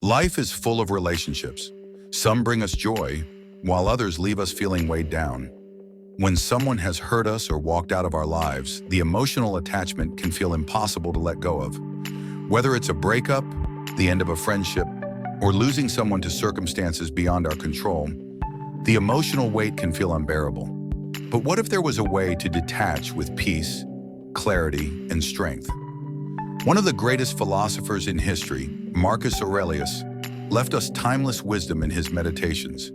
Life is full of relationships. Some bring us joy, while others leave us feeling weighed down. When someone has hurt us or walked out of our lives, the emotional attachment can feel impossible to let go of. Whether it's a breakup, the end of a friendship, or losing someone to circumstances beyond our control, the emotional weight can feel unbearable. But what if there was a way to detach with peace, clarity, and strength? One of the greatest philosophers in history, Marcus Aurelius, left us timeless wisdom in his meditations,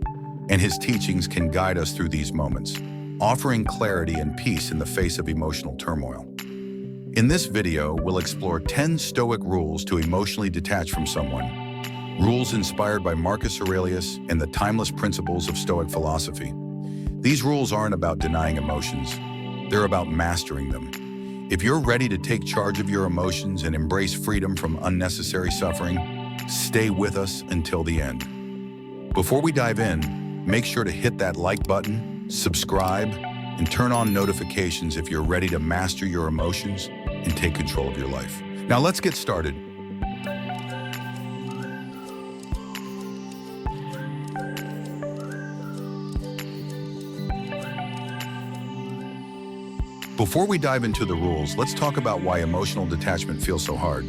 and his teachings can guide us through these moments, offering clarity and peace in the face of emotional turmoil. In this video, we'll explore 10 Stoic rules to emotionally detach from someone, rules inspired by Marcus Aurelius and the timeless principles of Stoic philosophy. These rules aren't about denying emotions, they're about mastering them. If you're ready to take charge of your emotions and embrace freedom from unnecessary suffering, stay with us until the end. Before we dive in, make sure to hit that like button, subscribe, and turn on notifications if you're ready to master your emotions and take control of your life. Now let's get started. Before we dive into the rules, let's talk about why emotional detachment feels so hard.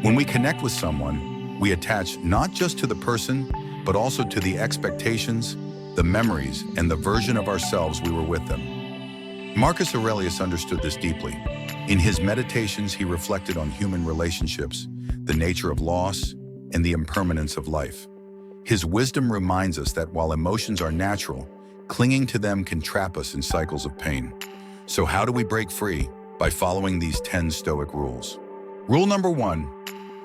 When we connect with someone, we attach not just to the person, but also to the expectations, the memories, and the version of ourselves we were with them. Marcus Aurelius understood this deeply. In his meditations, he reflected on human relationships, the nature of loss, and the impermanence of life. His wisdom reminds us that while emotions are natural, clinging to them can trap us in cycles of pain. So how do we break free? By following these 10 Stoic rules. Rule number 1,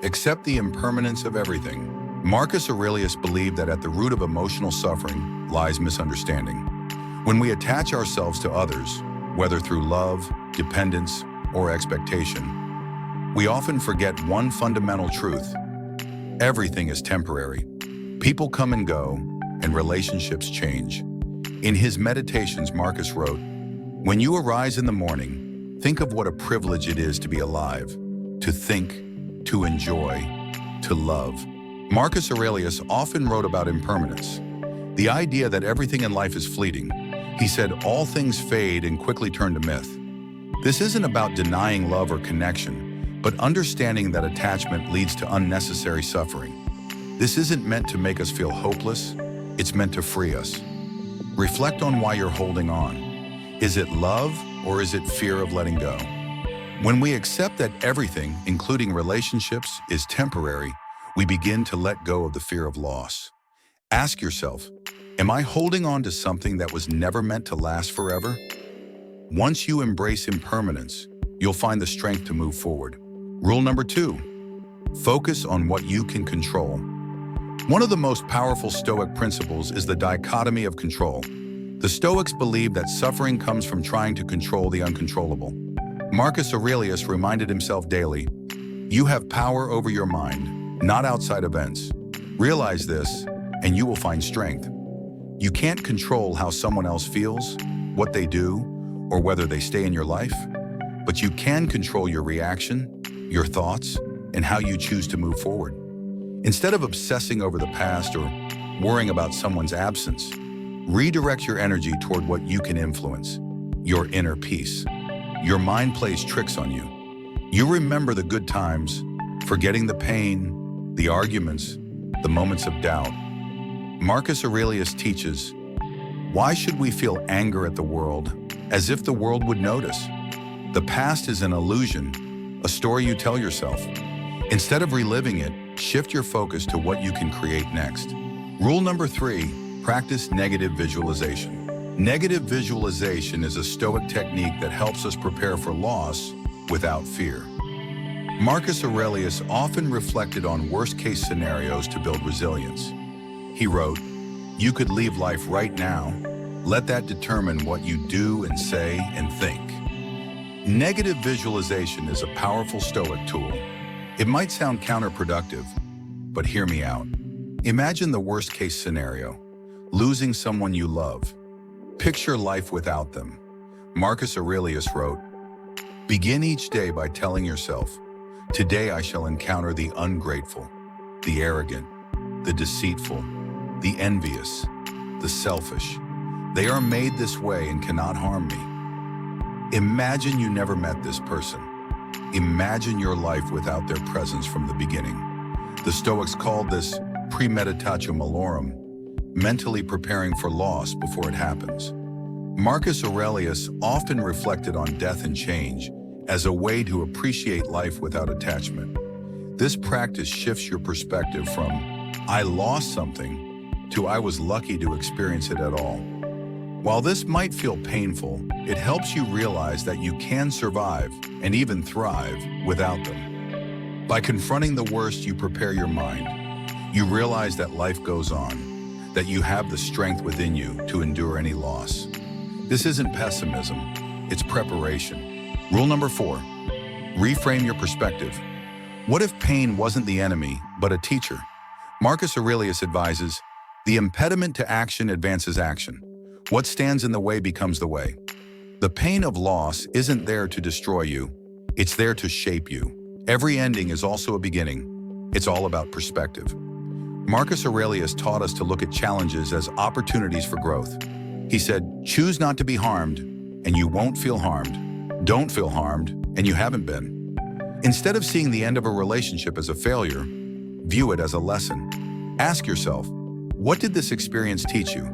accept the impermanence of everything. Marcus Aurelius believed that at the root of emotional suffering lies misunderstanding. When we attach ourselves to others, whether through love, dependence, or expectation, we often forget one fundamental truth. Everything is temporary. People come and go, and relationships change. In his meditations, Marcus wrote, "When you arise in the morning, think of what a privilege it is to be alive, to think, to enjoy, to love." Marcus Aurelius often wrote about impermanence, the idea that everything in life is fleeting. He said, "All things fade and quickly turn to myth." This isn't about denying love or connection, but understanding that attachment leads to unnecessary suffering. This isn't meant to make us feel hopeless, it's meant to free us. Reflect on why you're holding on. Is it love or is it fear of letting go? When we accept that everything, including relationships, is temporary, we begin to let go of the fear of loss. Ask yourself, am I holding on to something that was never meant to last forever? Once you embrace impermanence, you'll find the strength to move forward. Rule number 2, focus on what you can control. One of the most powerful Stoic principles is the dichotomy of control. The Stoics believe that suffering comes from trying to control the uncontrollable. Marcus Aurelius reminded himself daily, "You have power over your mind, not outside events. Realize this, and you will find strength." You can't control how someone else feels, what they do, or whether they stay in your life, but you can control your reaction, your thoughts, and how you choose to move forward. Instead of obsessing over the past or worrying about someone's absence, redirect your energy toward what you can influence, your inner peace. Your mind plays tricks on you. You remember the good times, forgetting the pain, the arguments, the moments of doubt. Marcus Aurelius teaches, why should we feel anger at the world as if the world would notice? The past is an illusion, a story you tell yourself. Instead of reliving it, shift your focus to what you can create next. Rule number 3, practice negative visualization. Negative visualization is a Stoic technique that helps us prepare for loss without fear. Marcus Aurelius often reflected on worst-case scenarios to build resilience. He wrote, "You could leave life right now. Let that determine what you do and say and think." Negative visualization is a powerful Stoic tool. It might sound counterproductive, but hear me out. Imagine the worst-case scenario. Losing someone you love. Picture life without them. Marcus Aurelius wrote, "Begin each day by telling yourself, 'Today I shall encounter the ungrateful, the arrogant, the deceitful, the envious, the selfish. They are made this way and cannot harm me. Imagine you never met this person. Imagine your life without their presence from the beginning. The Stoics called this premeditatio malorum, mentally preparing for loss before it happens. Marcus Aurelius often reflected on death and change as a way to appreciate life without attachment. This practice shifts your perspective from "I lost something" to "I was lucky to experience it at all." While this might feel painful, it helps you realize that you can survive and even thrive without them. By confronting the worst, you prepare your mind. You realize that life goes on, that you have the strength within you to endure any loss. This isn't pessimism, it's preparation. Rule number 4, reframe your perspective. What if pain wasn't the enemy, but a teacher? Marcus Aurelius advises, the impediment to action advances action. What stands in the way becomes the way. The pain of loss isn't there to destroy you, it's there to shape you. Every ending is also a beginning. It's all about perspective. Marcus Aurelius taught us to look at challenges as opportunities for growth. He said, choose not to be harmed, and you won't feel harmed. Don't feel harmed, and you haven't been. Instead of seeing the end of a relationship as a failure, view it as a lesson. Ask yourself, what did this experience teach you?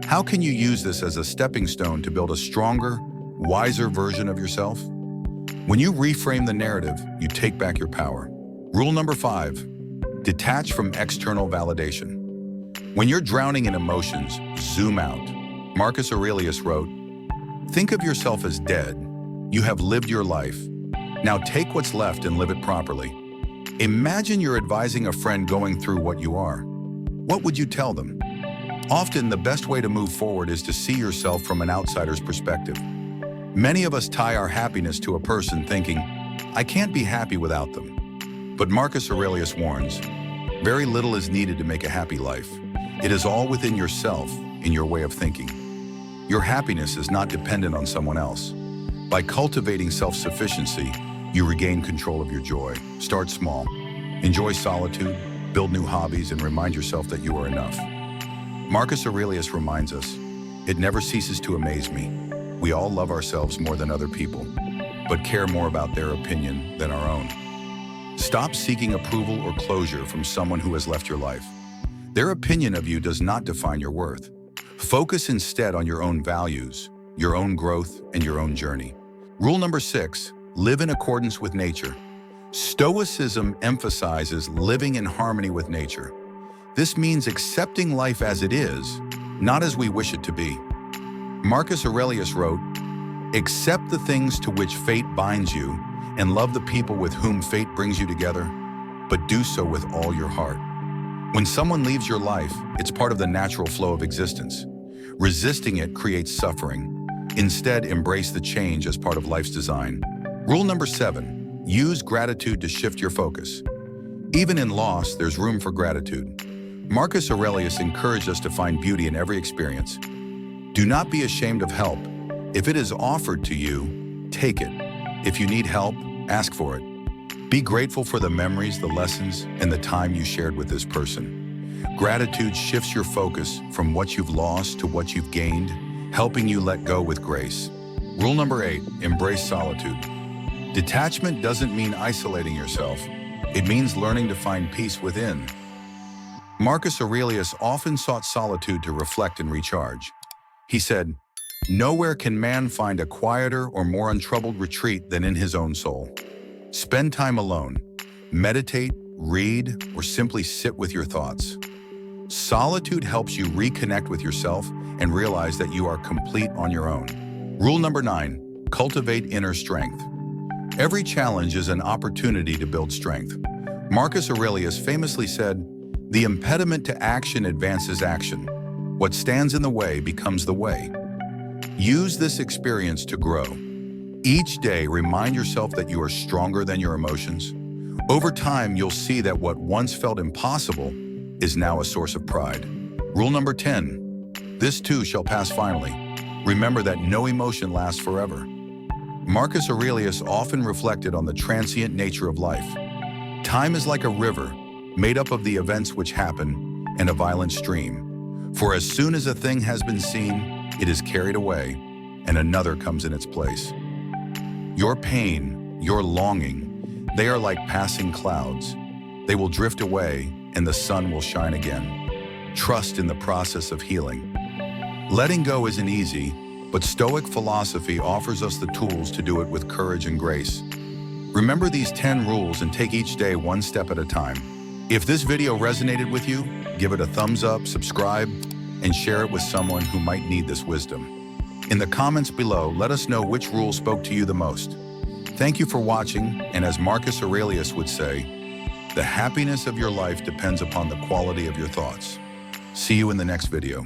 How can you use this as a stepping stone to build a stronger, wiser version of yourself? When you reframe the narrative, you take back your power. Rule number 5, detach from external validation. When you're drowning in emotions, zoom out. Marcus Aurelius wrote, think of yourself as dead. You have lived your life. Now take what's left and live it properly. Imagine you're advising a friend going through what you are. What would you tell them? Often, the best way to move forward is to see yourself from an outsider's perspective. Many of us tie our happiness to a person thinking, I can't be happy without them. But Marcus Aurelius warns, very little is needed to make a happy life. It is all within yourself, in your way of thinking. Your happiness is not dependent on someone else. By cultivating self-sufficiency, you regain control of your joy. Start small. Enjoy solitude, build new hobbies, and remind yourself that you are enough. Marcus Aurelius reminds us, it never ceases to amaze me. We all love ourselves more than other people, but care more about their opinion than our own. Stop seeking approval or closure from someone who has left your life. Their opinion of you does not define your worth. Focus instead on your own values, your own growth, and your own journey. Rule number 6, live in accordance with nature. Stoicism emphasizes living in harmony with nature. This means accepting life as it is, not as we wish it to be. Marcus Aurelius wrote, accept the things to which fate binds you and love the people with whom fate brings you together, but do so with all your heart. When someone leaves your life, it's part of the natural flow of existence. Resisting it creates suffering. Instead, embrace the change as part of life's design. Rule number 7, use gratitude to shift your focus. Even in loss, there's room for gratitude. Marcus Aurelius encouraged us to find beauty in every experience. Do not be ashamed of help. If it is offered to you, take it. If you need help, ask for it. Be grateful for the memories, the lessons, and the time you shared with this person. Gratitude shifts your focus from what you've lost to what you've gained, helping you let go with grace. Rule number 8, embrace solitude. Detachment doesn't mean isolating yourself. It means learning to find peace within. Marcus Aurelius often sought solitude to reflect and recharge. He said, nowhere can man find a quieter or more untroubled retreat than in his own soul. Spend time alone. Meditate, read, or simply sit with your thoughts. Solitude helps you reconnect with yourself and realize that you are complete on your own. Rule number 9, cultivate inner strength. Every challenge is an opportunity to build strength. Marcus Aurelius famously said, the impediment to action advances action. What stands in the way becomes the way. Use this experience to grow. Each day, remind yourself that you are stronger than your emotions. Over time, you'll see that what once felt impossible is now a source of pride. Rule number 10, this too shall pass finally. Remember that no emotion lasts forever. Marcus Aurelius often reflected on the transient nature of life. Time is like a river, made up of the events which happen, and a violent stream. For as soon as a thing has been seen, it is carried away, and another comes in its place. Your pain, your longing, they are like passing clouds. They will drift away, and the sun will shine again. Trust in the process of healing. Letting go isn't easy, but Stoic philosophy offers us the tools to do it with courage and grace. Remember these 10 rules and take each day one step at a time. If this video resonated with you, give it a thumbs up, subscribe, and share it with someone who might need this wisdom. In the comments below, let us know which rule spoke to you the most. Thank you for watching, and as Marcus Aurelius would say, the happiness of your life depends upon the quality of your thoughts. See you in the next video.